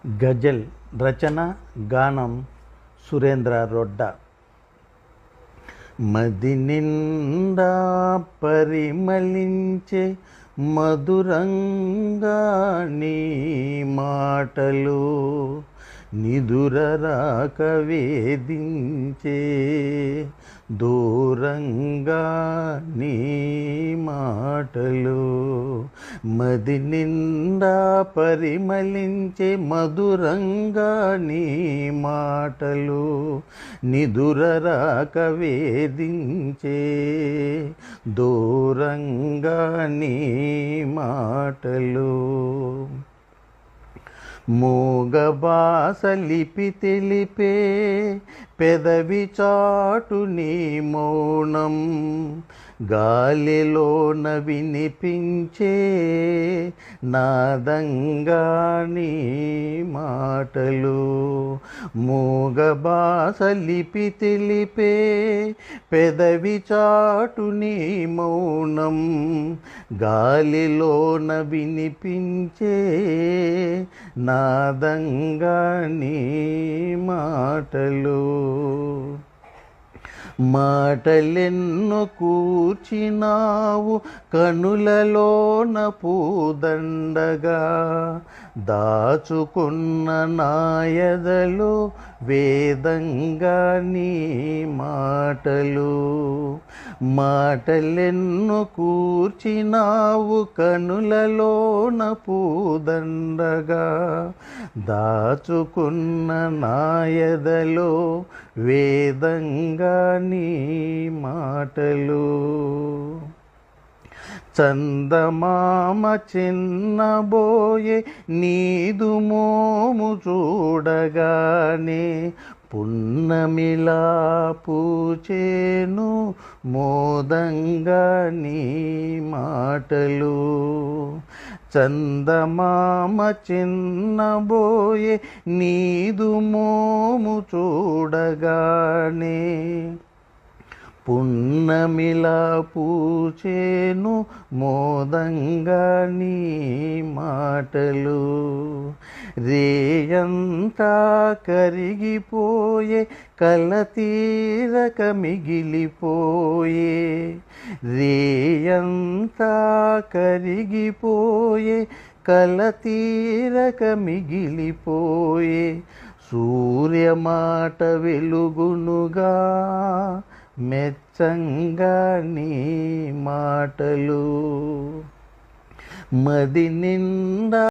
గజల్ రచన గానం సురేంద్ర రొడ్డ. మది నిండా పరిమళించే మధురంగా నీ మాటలు, నిదురరాక వేధించే దూరంగా నీ మాటలు. మది నిండా పరిమళించే మధురంగా నీ మాటలు, నిదురరాక వేధించే దూరంగా నీ మాటలు. మూగ భాష లిపి తెలిపే పెదవి చాటు నీ మౌనం, గాలిలోన వినిపించే నాదంగా నీ మాటలు. మూగ భాష లిపి తెలిపే పెదవి చాటు నీ మౌనం, గాలిలోన వినిపించే నాదంగా నీ మాటలు. మాటలెన్నో కూర్చినావు కనులలోన పూదండగా, దాచుకున్న నాయదలో వేదంగా నీ మాటలు. మాటలెన్నో కూర్చినావు కనులలోన పూదండగా, దాచుకున్న నాయదలో వేదంగా నీ మాటలు. చందమామ చిన్నబోయే నీదు మోము చూడగానే, పున్నమిలా పూచేను మోదంగా నీ మాటలు. చందమామ చిన్నబోయే నీదు మోము చూడగానే, పున్నమిలా పూచేను మోదంగా నీ మాటలు. రేయంతా కరిగిపోయే కలతీరక మిగిలిపోయే, రేయంతా కరిగిపోయే కలతీరక మిగిలిపోయే, సూర్యమాట వెలుగునుగా మెచ్చంగా నీ మాటలు. మది నిండా